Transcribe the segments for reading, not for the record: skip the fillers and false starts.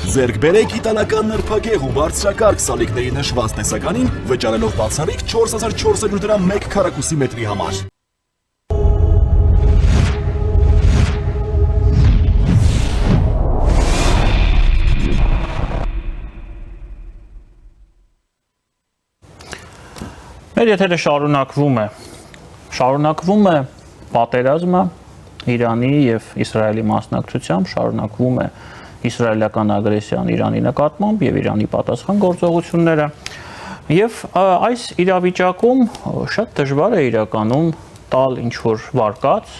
Ձեռք բերեք իտալական նրբագեղ ու բարձրակարգ սալիկների նշված տեսականին, վճարելով բացառիկ 4400 դրամ 1 քառակուսի մետրի համար։ Մեր եթերը շարունակվում է պատերազմը Իրանի և Իսրայելի մասնակցությամբ, շարունակվում է իսրայելական ագրեսիան Իրանի նկատմամբ և Իրանի պատասխան գործողությունները և այս իրավիճակում շատ դժվար է իրականում տալ ինչ-որ վարկած,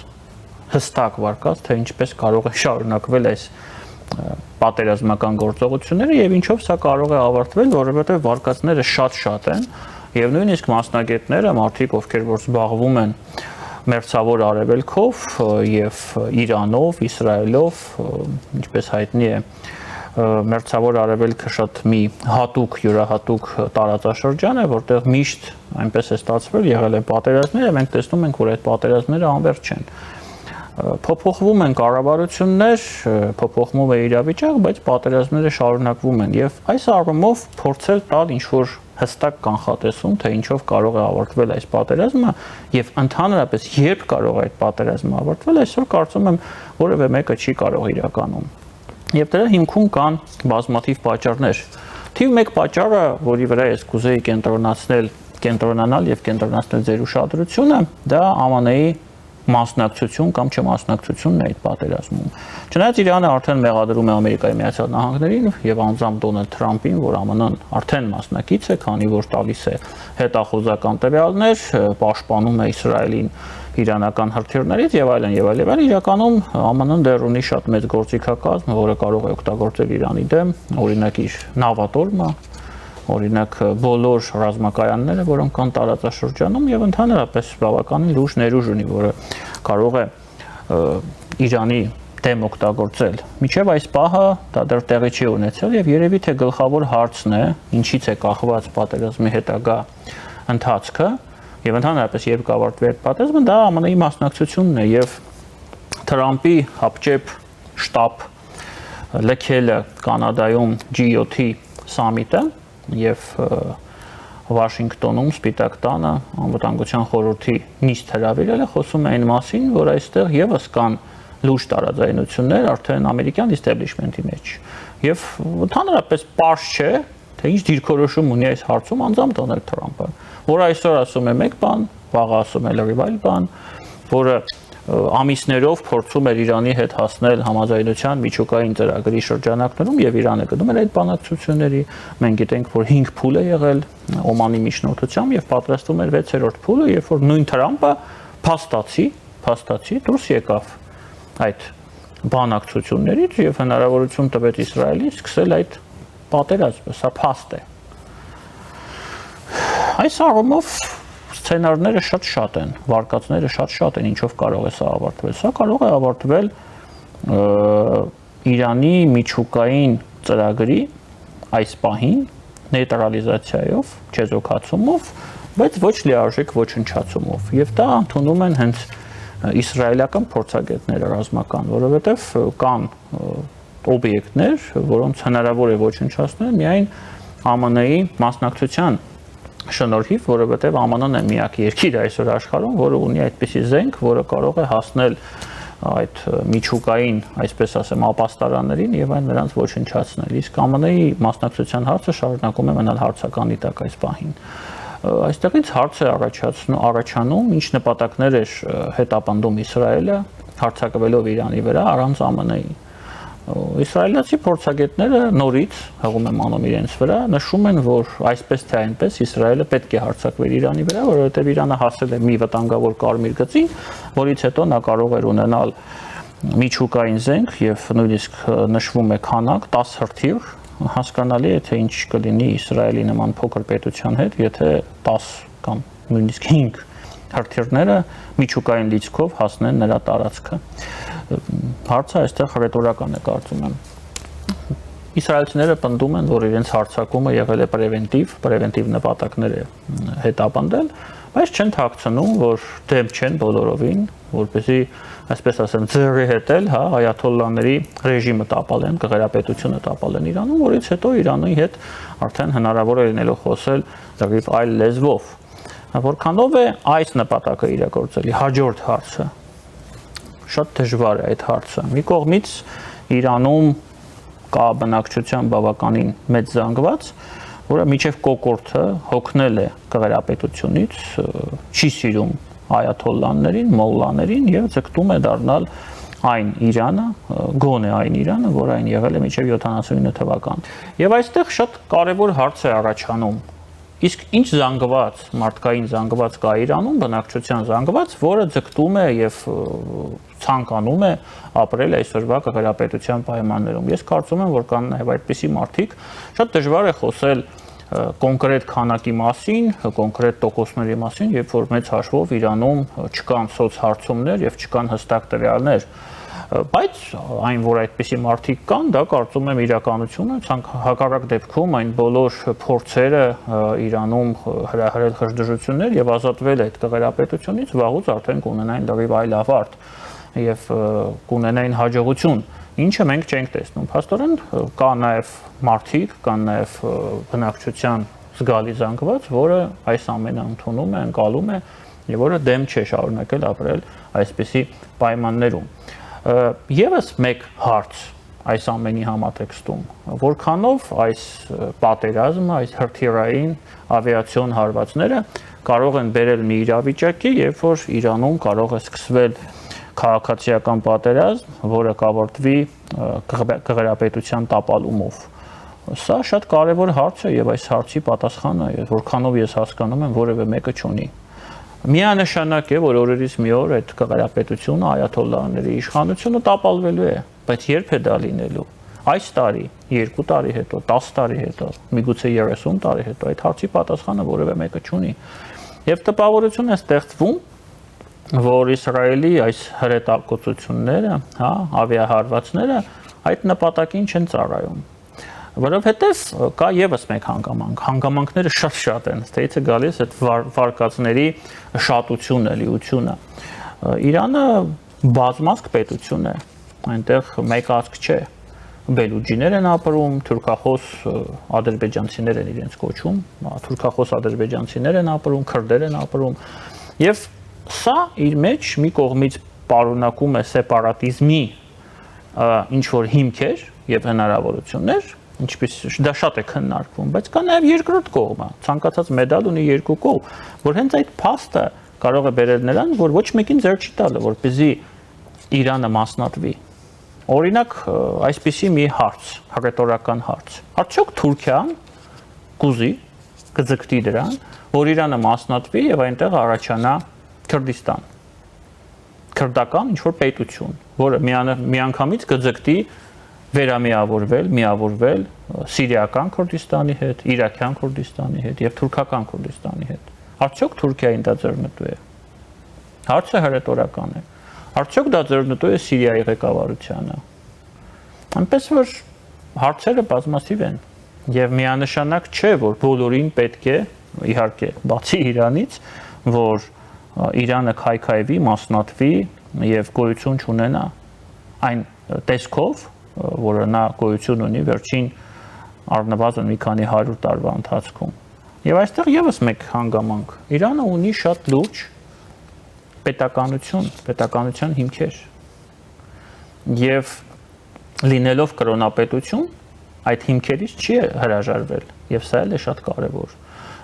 հստակ վարկած, թե ինչպես կարող է շարունակվել այս պատերազմական գործողությունները և ինչով սա կարող է ավարտվել, որովհետև վարկածները շատ են և նույնիսկ մասնագետները, մարդիկ, ովքեր որ զբաղվում են մերձավոր արևելքով և Իրանով, Իսրայելով, ինչպես հայտնի է, մերձավոր արևելքը շատ մի յուրահատուկ տարածաշրջան է, որտեղ միշտ այնպես է ստացվել, եղել են պատերազմներ և մենք տեսնում ենք, որ այդ պատերազմները անվերջ չեն։ Փոփոխվում են կառավարություններ, փոփոխվում է իրավիճակ, բայց պատերազմները շարունակվում են և այս առումով փորձել տալ ինչ-որ հստակ կանխատեսում, թե ինչով կարող է ավարտվել այս պատերազմը և ընդհանրապես երբ կարող է այդ պատերազմը ավարտվել, այսօր կարծում եմ որևէ մեկը չի կարող իրականում։ Եվ դրա հիմքում կան բազմաթիվ պատճառներ։ Թիվ 1 պատճառը, որի վրա ես կուզեի կենտրոնանալ և կենտրոնացնել ձեր ուշադրությունը, դա ԱՄՆ-ի մասնակցություն կամ չմասնակցությունն է այդ պատերազմում։ Չնայած Իրանը արդեն մեղադրում է Ամերիկայի Միացյալ Նահանգներին և անձամբ Դոնալդ Թրամփին, որ ԱՄՆ-ն արդեն մասնակից է, քանի որ տալիս է հետախուզական տվյալներ, պաշտպանում է Իսրայելին իրանական հրթիռներից եւ այլն եւ այլն։ Իրականում ԱՄՆ-ն դեռ ունի շատ մեծ գործիքակազմ, որը կարող է օգտագործել Իրանի դեմ, օրինակ իր նավատորմը, օրինակ բոլոր ռազմակայանները, որոնք կան տարածաշրջանում եւ ընդհանրապես բավականին լուրջ ներուժ ունի, որը կարող է Իրանի դեմ օգտագործել։ Մինչև այս պահը դա դեռ տեղի չի ունեցել եւ երևի թե գլխավոր հարցն է, ինչից է կախված պատերազմի հետագա ընթացքը եւ ընդհանրապես երբ կավարտվի այդ պատերազմը, դա ԱՄՆ-ի մասնակցությունն է եւ Թրամփի հապճեպ շտաբ լքելը Կանադայում G7 սամիտը և Վաշինգտոնում Սպիտակ տանը անվտանգության խորհրդի նիստ հրավիրելը խոսում է այն մասին, որ այստեղ եւս կան լուրջ տարաձայնություններ արդեն ամերիկյան իստեբլիշմենթի մեջ եւ ընդհանրապես պարզ չէ, թե ինչ դիրքորոշում ունի այս հարցում անձամբ Դոնալդ Թրամփը, որը այսօր ասում է մեկ բան, վաղը ասում է լրիվ այլ բան, որը ամիսներով փորձում էր Իրանի հետ հասնել համաձայնության միջուկային ծրագրի շրջանակներում եւ Իրանը գնում էր այդ բանակցությունների։ Մենք գիտենք, որ 5 փուլ է եղել Օմանի միջնորդությամբ եւ պատրաստվում էր 6-րդ փուլը, երբ որ նույն Թրամփը փաստացի դուրս եկավ այդ բանակցություններից եւ հնարավորություն տվեց Իսրայելին սկսել այդ պատերազմը, սա փաստ է։ Այս առումով սցենարները շատ են, վարկածները շատ են, ինչով կարող է սա ավարտվել։ Սա կարող է ավարտվել Իրանի միջուկային ծրագրի այս պահին նեյտրալիզացիայով, չեզոքացումով, բայց ոչ լիարժեք ոչնչացումով։ Եվ դա ընդունում են հենց իսրայելական փորձագետները ռազմական, որովհետև կան օբյեկտներ, որոնց հնարավոր է ոչնչացնել միայն ԱՄՆ-ի մասնակցության շնորհիվ, որովհետև ԱՄՆ-ն է միակ երկիրը այսօր աշխարհում, որը ունի այդպիսի զենք, որը կարող է հասնել այդ միջուկային, այսպես ասեմ, ապաստարաններին եւ այն նրանց ոչնչացնել։ Իսկ ԱՄՆ-ի մասնակցության հարցը շարունակում է մնալ հարցականի տակ այս պահին։ Այստեղից հարց է առաջանում, ինչ նպատակներ էր հետապնդում Իսրայելը հարձակվելով Իրանի վրա առանց ԱՄՆ-ի։ Իսրայելացի փորձագետները նորից հղում եմ անում իրենց վրա, նշում են, որ այսպես թե այնպես Իսրայելը պետք է հարձակվեր Իրանի վրա, որովհետև Իրանը հասել է մի վտանգավոր կարմիր գծին, որից հետո նա կարող էր ունենալ միջուկային զենք եւ նույնիսկ նշվում է քանակ 10 հրթիռ, հասկանալի է թե ինչ կլինի Իսրայելի նման փոքր պետության հետ, եթե 10 կամ նույնիսկ 5 հրթիռները միջուկային լիցքով հասնեն նրա տարածքը։ Հարցը այստեղ ռետորական է, կարծում եմ։ Իսրայելցիները պնդում են, որ իրենց հարձակումը եղել է պրևենտիվ նպատակներ է հետապնդել, բայց չեն թաքցնում, որ դեմ չեն բոլորովին որպեսզի այսպես ասեմ ձեռի հետել, հա, այաթոլլաների ռեժիմը տապալեն, կղերապետությունը տապալեն Իրանում, որից հետո Իրանի հետ արդեն հնարավոր է լինելու խոսել դեպի այլ լեզվով։ Որքանով է այս նպատակը իրագործելի, հաջորդ հարցը։ Շատ դժվար է այդ հարցը։ Մի կողմից Իրանում կա բնակչության բավականին մեծ զանգված, որը միջև կոկորդը հոգնել է կղերապետությունից, չի սիրում այաթոլլաներին, մոլլաներին եւ ձգտում է դառնալ այն Իրանը, գոնե այն Իրանը, որ այն եղել է միջև 79 թվական։ Եվ այստեղ շատ կարևոր հարց է առաջանում։ Իսկ ինչ զանգված, մարդկային զանգված կա Իրանում, բնակչության զանգված, որը ձգտում է եւ ցանկանում է ապրել այսօրվա կղերապետության պայմաններում։ Ես կարծում եմ, որ կան նաեւ այդպիսի մարդիկ, շատ դժվար է խոսել կոնկրետ քանակի մասին, կոնկրետ տոկոսների մասին, երբ որ մեծ հաշվով Իրանում չկան սոցհարցումներ եւ չկան հստակ տվյալներ, բայց այն, որ այդպիսի մարդիկ կան, դա կարծում եմ իրականությունը, հակառակ դեպքում այն բոլոր փորձերը Իրանում հրահրել խժդժություններ եւ ազատվել այդ կղերապետությունից վաղուց արդեն կունենային լրիվ այլ ավարտ եւ կունենային հաջողություն, ինչը մենք չենք տեսնում։ Փաստորեն կա նաեւ մարդիկ, կան նաեւ բնակչության զգալի զանգված, որը այս ամենը ընդունում է, ընկալում է եւ որը դեմ չէ շարունակել ապրել այսպիսի պայմաններում։ Եվս մեկ հարց այս ամենի համատեքստում, որքանով այս պատերազմը, այս հրթիռային ավիացիոն հարվածները կարող են բերել մի իրավիճակի, երբ որ Իրանում կարող է սկսվել քաղաքացիական պատերազմ, որը կավարտվի կղերապետության տապալումով։ Սա շատ կարևոր հարց է եւ այս հարցի պատասխանը, որքանով ես հասկանում եմ, որևէ մեկը չունի։ Միանշանակ է, որ օրերից մի օր այդ կղերապետությունը, այաթոլլաների իշխանությունը տապալվելու է, բայց երբ է դա լինելու։ Այս տարի, 2 տարի հետո, 10 տարի հետո, միգուցե 30 տարի հետո, այդ հարցի պատասխանը որևէ մեկը չունի։ Եվ տպավորություն է ստեղծվում, որ Իսրայելի այս հրետակոծությունները, հա, ավիահարվածները այդ նպատակին չեն ծառայում։ Որովհետև կա եւս մեկ հանգամանքները շատ են, ստեյցը գալիս այդ վարկածների շատությունը, լիությունը։ Իրանը բազմազգ պետություն է, այնտեղ մեկ ազգ չէ։ Բելուջիներ են ապրում, թուրքախոս ադրբեջանցիներ են իրենց կոչում, թուրքախոս ադրբեջանցիներ են ապրում, քրդեր են ապրում, եւ սա իր մեջ մի կողմից պարունակում է սեպարատիզմի ինչ որ հիմքեր եւ հնարավորություններ, ինչպես դա շատ է քննարկվում, բայց կա նաև երկրորդ կողմը, ցանկացած մեդալ ունի երկու կողմ, որ հենց այդ փաստը կարող է բերել նրան, որ ոչ մեկին ձեռ չի տալը, որպեսզի Իրանը մասնատվի։ Օրինակ, այսպիսի մի հարց, հռետորական հարց։ Արդյոք Թուրքիան կուզի, կձգտի դրան, որ Իրանը մասնատվի եւ այնտեղ առաջանա Քրդիստան, քրդական ինչ-որ պետություն, որը միանգամից կձգտի միավորվել Սիրիական Քուրդիստանի հետ, Իրաքյան Քուրդիստանի հետ եւ Թուրքական Քուրդիստանի հետ։ Արդյոք Թուրքիային դա ձեռնտու է։ Հարցը հռետորական է։ Արդյոք դա ձեռնտու է Սիրիայի ղեկավարությանը։ Այնպես որ հարցերը բազմաթիվ են եւ միանշանակ չէ, որ բոլորին պետք է, իհարկե, բացի Իրանից, որ Իրանը քայքայվի, մասնատվի եւ գոյություն չունենա այն տեսքով, որը նա գոյություն ունի վերջին առնվազն մի քանի 100 տարվա ընթացքում։ Եվ այստեղ եւս մեկ հանգամանք։ Իրանը ունի շատ լուրջ պետականության հիմքեր։ Եվ լինելով կրոնապետություն, այդ հիմքերից չի հրաժարվել, եւ սա էլ է շատ կարեւոր։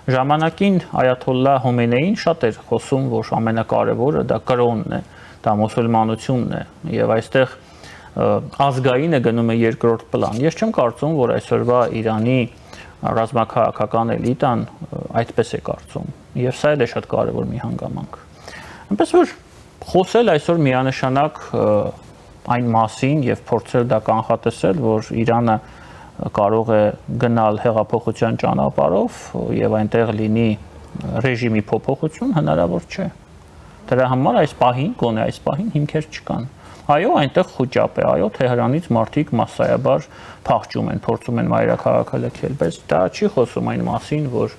Ժամանակին այաթոլլա Հոմեյնեին շատ էր խոսում, որ ամենակարևորը դա կրոնն է, դա մուսուլմանությունն է, եւ այստեղ ազգայինը գնում է երկրորդ պլան։ Ես չեմ կարծում, որ այսօրվա Իրանի ռազմաքաղաքական էլիտան այդպես է կարծում, եւ սա էլ է շատ կարեւոր մի հանգամանք։ Այնպես որ խոսել այսօր միանշանակ այն մասին եւ փորձել դա կանխատեսել, որ Իրանը կարող է գնալ հեղափոխության ճանապարհով եւ այնտեղ լինի ռեժիմի փոփոխություն, հնարավոր չէ։ Դրա համար այս պահին, գոնե այս պահին հիմքեր չկան։ Այո, այնտեղ խոճապ է, այո, Թեհրանից մարդիկ massայաբար փախչում են, փորձում են մայրաքաղաքը լքել, բայց դա չի խոսում այն մասին, որ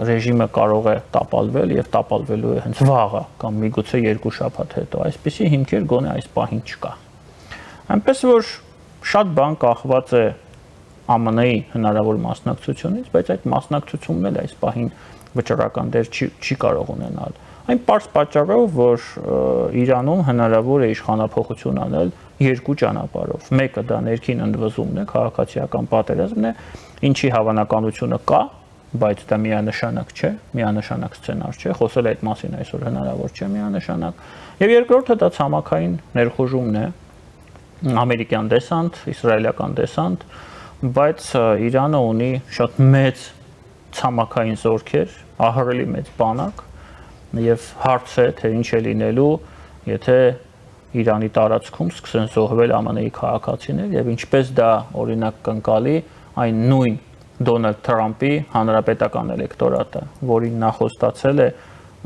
ռեժիմը կարող է տապալվել եւ տապալվելու է հենց վաղը կամ միգուցե 2 շաբաթ հետո։ Այսպիսի հիմքեր գոնե այս պահին չկա։ Այնպես որ շատ բան կախված է ԱՄՆ-ի հնարավոր մասնակցությունից, բայց այդ մասնակցությունն էլ այս պահին վճռական դեր չի կարող ունենալ։ Այն պարզ պատճառով, որ Իրանում հնարավոր է իշխանափոխություն անել 2 ճանապարհով։ Մեկը դա ներքին ընդվզումն է, քաղաքացիական պատերազմն է, ինչի հավանականությունը կա, բայց դա միանշանակ չէ, միանշանակ սցենար չէ, խոսել այդ մասին այսօր հնարավոր չէ միանշանակ։ Եվ երկրորդը դա ցամաքային ներխուժումն է, ամերիկյան դեսանտ, իսրայելական դեսանտ, բայց Իրանը ունի շատ մեծ ցամաքային զորքեր, ահռելի մեծ բանակ, եւ հարց է, թե ինչ է լինելու, եթե Իրանի տարածքում սկսեն զոհվել ԱՄՆ-ի քաղաքացիներ եւ ինչպես դա օրինակ կընկալի այն նույն Դոնալդ Թրամփի հանրապետական էլեկտորատը, որին նախոստացել է,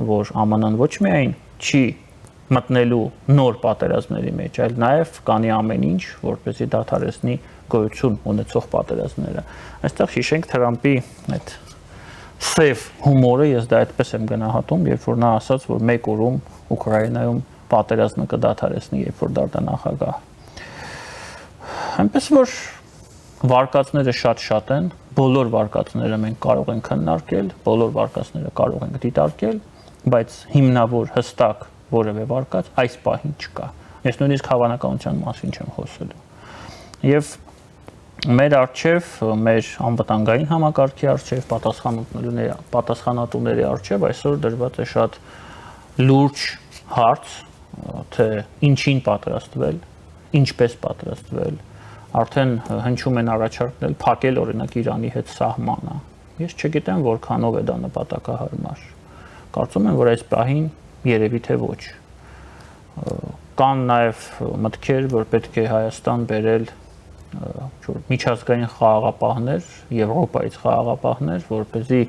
որ ԱՄՆ-ն ոչ միայն չի մտնելու նոր պատերազմների մեջ, այլ նաև կանի ամեն ինչ, որպեսզի դադարեցնի գոյություն ունեցող պատերազմները։ Այստեղ հիշենք Թրամփի այդ սև հումորը, ես դա այդպես եմ գնահատում, երբ որ նա ասաց, որ 1 օրում Ուկրաինայում պատերազմը կդադարեցնի, երբ որ դարձա նախագահ։ Այնպես որ վարկածները շատ են, բոլոր վարկածները մենք կարող ենք քննարկել, բոլոր վարկածները կարող ենք դիտարկել, բայց հիմնավոր հստակ որևէ վարկած այս պահին չկա։ Ես նույնիսկ հավանականության մասին չեմ խոսելու։ Եվ մեր արչև, մեր անվտանգային համակարգի արչև, պատասխանատուների արչև այսօր դրված է շատ լուրջ հարց, թե ինչին պատրաստվել, ինչպես պատրաստվել, արդեն հնչում են առաջարկներ փակել օրինակ Իրանի հետ սահմանը։ Ես չգիտեմ որքանով է դա նպատակահարմար։ Կարծում եմ, որ այս պահին երևի թե ոչ։ Կան նաև մտքեր, որ պետք է Հայաստան բերել միջազգային խաղաղապահներ, Եվրոպայից խաղաղապահներ, որպեսզի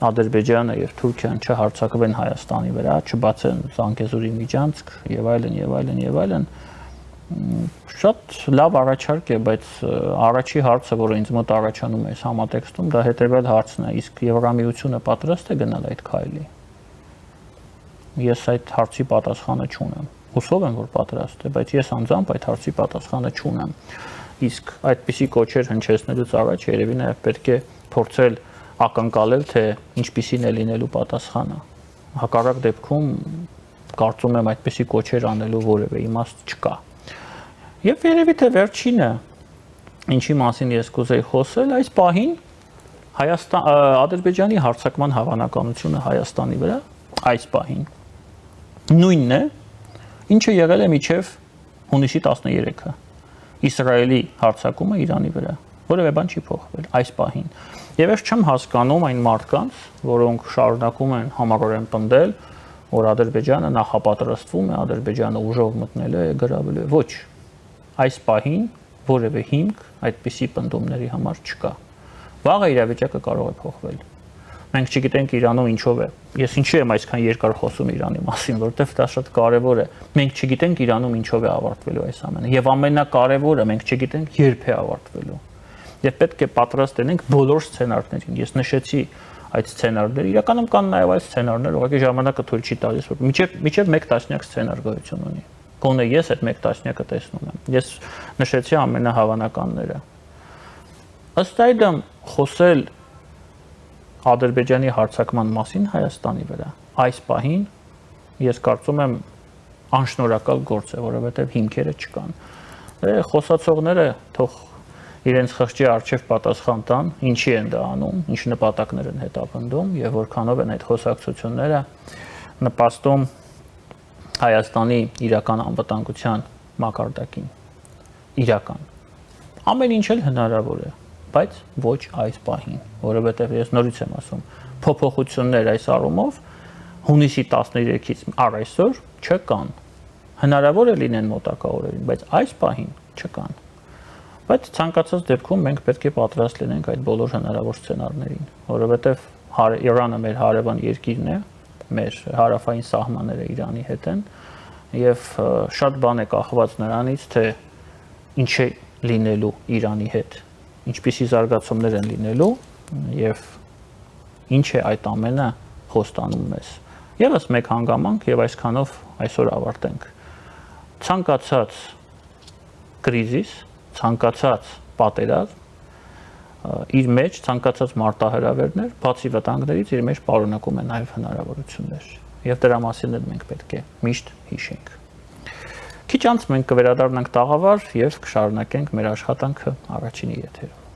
Ադրբեջանը եւ Թուրքիան չհարձակվեն Հայաստանի վրա, չբացեն Զանգեզուրի միջանցք եւ այլն եւ այլն եւ այլն։ Շատ լավ առաջարկ է, բայց առաջի հարցը, որը ինձ մոտ առաջանում է այս համատեքստում, դա հետեւյալ հարցն է. իսկ Եվրամիությունը պատրաստ է գնալ այդ քայլի։ Ես այդ հարցի պատասխանը չունեմ։ Հուսով եմ, որ պատրաստ է, բայց ես անձամբ այդ հարցի պատասխանը չունեմ։ Իսկ այդպիսի կոչեր հնչեցնելուց առաջ երևի նաև պետք է փորձել ակնկալել, թե ինչպիսին է լինելու պատասխանը։ Հակառակ դեպքում կարծում եմ այդպիսի կոչեր անելու որևէ իմաստ չկա։ Եվ երևի թե վերջինը, ինչի մասին ես կուզեի խոսել, այս պահին Ադրբեջանի հարձակման հավանականությունը Հայաստանի վրա այս պահին նույնն է, ինչը եղել է մինչև հունիսի 13-ը։ Իսրայելի հարձակումը Իրանի վրա, որևէ բան չի փոխվել այս պահին։ Եվ ես չեմ հասկանում այն մարդկանց, որոնք շարունակում են համառորեն պնդել, որ Ադրբեջանը նախապատրաստվում է, Ադրբեջանը ուժով մտնելու է, գրավելու է։ Ոչ, այս պահին որևէ հիմք այդպիսի պնդումների համար չկա։ Վաղը իրավիճակը կարող է փոխվել։ Մենք չգիտենք Իրանում ինչով է։ Ես ինչի եմ այսքան երկար խոսում Իրանի մասին, որովհետև դա շատ կարևոր է։ Մենք չգիտենք Իրանում ինչով է ավարտվելու այս ամենը։ Եվ ամենակարևորը, մենք չգիտենք երբ է ավարտվելու։ Եվ պետք է պատրաստ լինենք բոլոր սցենարներին։ Ես նշեցի այդ սցենարները, իրականում կան նաև այս սցենարներ, ուղղակի ժամանակը թույլ չի տալիս, որ միջև 1 տասնյակ սցենար գոյություն ունի։ Գոնե ես այդ 1 տասնյակը տեսնում եմ։ Ես նշեցի ամենահավանականները։ Ըստ այդմ խոսել Ադրբեջանի հարձակման մասին Հայաստանի վրա այս պահին ես կարծում եմ անշնորհակալ գործ է, որովհետև հիմքերը չկան։ Խոսացողները թող իրենց խղճի առջև պատասխան տան, ինչի են դա անում, ինչ նպատակներ են հետապնդում եւ որքանով են այդ խոսակցությունները նպաստում Հայաստանի իրական անվտանգության մակարդակին։ Իրական։ Ամեն ինչ էլ հնարավոր է, բայց ոչ այս պահին, որովհետև ես նորից եմ ասում, փոփոխություններ այս առումով հունիսի 13-ից առ այսօր չկան։ Հնարավոր է լինեն մոտակա օրերին, բայց այս պահին չկան։ Բայց ցանկացած դեպքում մենք պետք է պատրաստ լինենք այդ բոլոր հնարավոր սցենարներին, որովհետև Իրանը մեր հարևան երկիրն է, մեր հարավային սահմանները Իրանի հետ են, եւ շատ բան է կախված նրանից, թե ինչ է լինելու Իրանի հետ, ինչպիսի զարգացումներ են լինելու եւ ինչ է այդ ամենը խոստանում մեզ։ Եվս մեկ հանգամանք եւ այսքանով այսօր ավարտենք։ Ցանկացած կրիզիս, ցանկացած պատերազմ իր մեջ ցանկացած մարտահրավերներ, բացի վտանգներից իր մեջ պարունակում է նաև հնարավորություններ։ Եվ դրա մասին էլ մենք պետք է միշտ հիշենք։ Քիչ անց մենք կվերադառնանք տաղավար եւ կշարունակենք մեր աշխատանքը առաջինի եթերում։